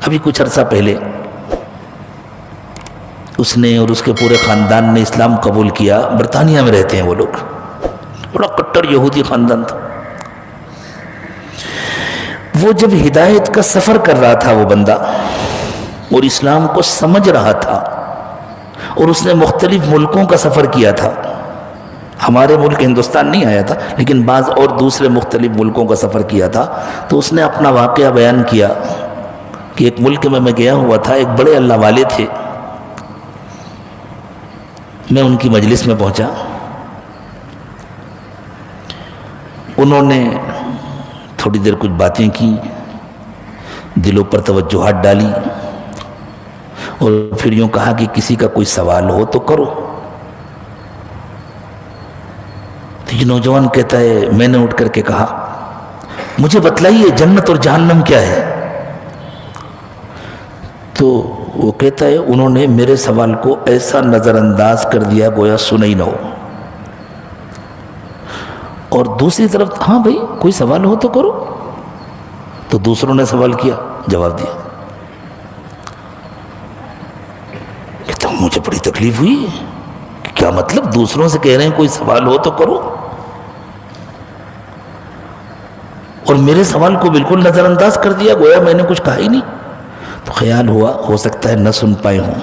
ابھی کچھ عرصہ پہلے اس نے اور اس کے پورے خاندان نے اسلام قبول کیا. برطانیہ میں رہتے ہیں وہ لوگ, بڑا کٹر یہودی خاندان تھا. وہ جب ہدایت کا سفر کر رہا تھا وہ بندہ, اور اسلام کو سمجھ رہا تھا, اور اس نے مختلف ملکوں کا سفر کیا تھا. ہمارے ملک ہندوستان نہیں آیا تھا, لیکن بعض اور دوسرے مختلف ملکوں کا سفر کیا تھا. تو اس نے اپنا واقعہ بیان کیا کہ ایک ملک میں گیا ہوا تھا, ایک بڑے اللہ والے تھے. میں ان کی مجلس میں پہنچا. انہوں نے تھوڑی دیر کچھ باتیں کی, دلوں پر توجہات ڈالی, اور پھر یوں کہا کہ کسی کا کوئی سوال ہو تو کرو. تو یہ نوجوان کہتا ہے, میں نے اٹھ کر کے کہا, مجھے بتلائیے جنت اور جہنم کیا ہے. تو وہ کہتا ہے, انہوں نے میرے سوال کو ایسا نظر انداز کر دیا گویا سنا ہی نہ ہو. اور دوسری طرف, ہاں بھائی کوئی سوال ہو تو کرو. تو دوسروں نے سوال کیا, جواب دیا. کہتا ہوں مجھے بڑی تکلیف ہوئی, کیا مطلب دوسروں سے کہہ رہے ہیں کوئی سوال ہو تو کرو, اور میرے سوال کو بالکل نظر انداز کر دیا گویا میں نے کچھ کہا ہی نہیں. تو خیال ہوا ہو سکتا ہے نہ سن پائے ہوں.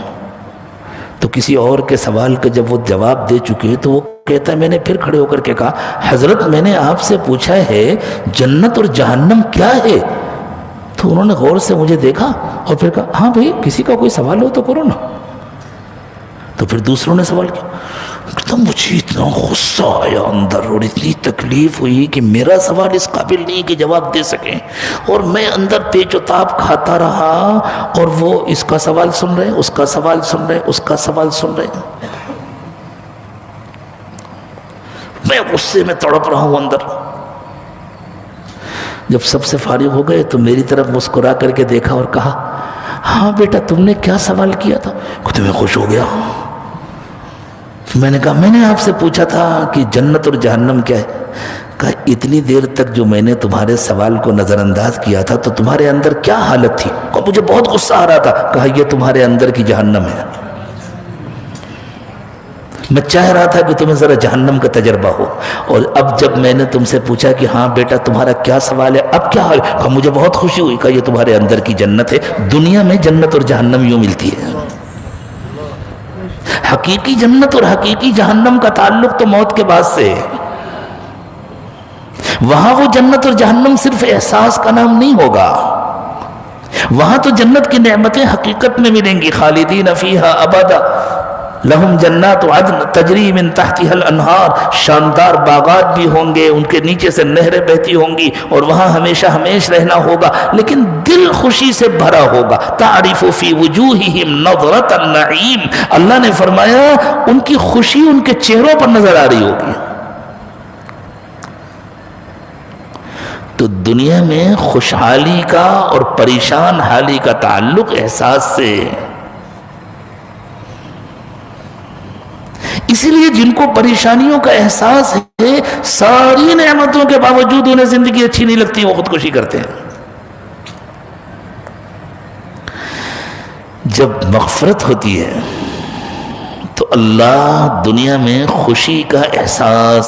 تو کسی اور کے سوال کا جب وہ جواب دے چکے تو وہ کہتا ہے, میں نے پھر کھڑے ہو کر کے کہا, حضرت میں نے آپ سے پوچھا ہے جنت اور جہنم کیا ہے. تو انہوں نے غور سے مجھے دیکھا اور پھر کہا, ہاں بھئی کسی کا کوئی سوال ہو تو کرو نا. تو پھر دوسروں نے سوال کیا. کہتا مجھے اتنا غصہ آیا اندر, اور اتنی تکلیف ہوئی کہ میرا سوال اس قابل نہیں کہ جواب دے سکیں, اور میں اندر پیچ و تاب کھاتا رہا, اور وہ اس کا سوال سن رہے, اس کا سوال سن رہے, اس کا سوال سن رہے. میں غصے میں تڑپ رہا ہوں اندر. جب سب سے فارغ ہو گئے تو میری طرف مسکرا کر کے دیکھا اور کہا, ہاں بیٹا تم نے کیا سوال کیا تھا. تو میں خوش ہو گیا. میں نے کہا, میں نے آپ سے پوچھا تھا کہ جنت اور جہنم کیا ہے. کہا, اتنی دیر تک جو میں نے تمہارے سوال کو نظر انداز کیا تھا تو تمہارے اندر کیا حالت تھی. کہا, مجھے بہت غصہ آ رہا تھا. کہا, یہ تمہارے اندر کی جہنم ہے. میں چاہ رہا تھا کہ تمہیں ذرا جہنم کا تجربہ ہو, اور اب جب میں نے تم سے پوچھا کہ ہاں بیٹا تمہارا کیا سوال ہے, اب کیا حال. کہا, مجھے بہت خوشی ہوئی. کہا, یہ تمہارے اندر کی جنت ہے. دنیا میں جنت اور جہنم یوں ملتی ہے. حقیقی جنت اور حقیقی جہنم کا تعلق تو موت کے بعد سے ہے. وہاں وہ جنت اور جہنم صرف احساس کا نام نہیں ہوگا, وہاں تو جنت کی نعمتیں حقیقت میں ملیں گی. خالدین فیہا ابدا لہم جنات عدن تجری من تحتها الانہار. شاندار باغات بھی ہوں گے, ان کے نیچے سے نہریں بہتی ہوں گی, اور وہاں ہمیشہ ہمیش رہنا ہوگا, لیکن دل خوشی سے بھرا ہوگا. تعرف فی وجوہہم نظرۃ النعیم. اللہ نے فرمایا ان کی خوشی ان کے چہروں پر نظر آ رہی ہوگی. تو دنیا میں خوشحالی کا اور پریشان حالی کا تعلق احساس سے. اسی لیے جن کو پریشانیوں کا احساس ہے, ساری نعمتوں کے باوجود انہیں زندگی اچھی نہیں لگتی, وہ خودکشی کرتے ہیں. جب مغفرت ہوتی ہے تو اللہ دنیا میں خوشی کا احساس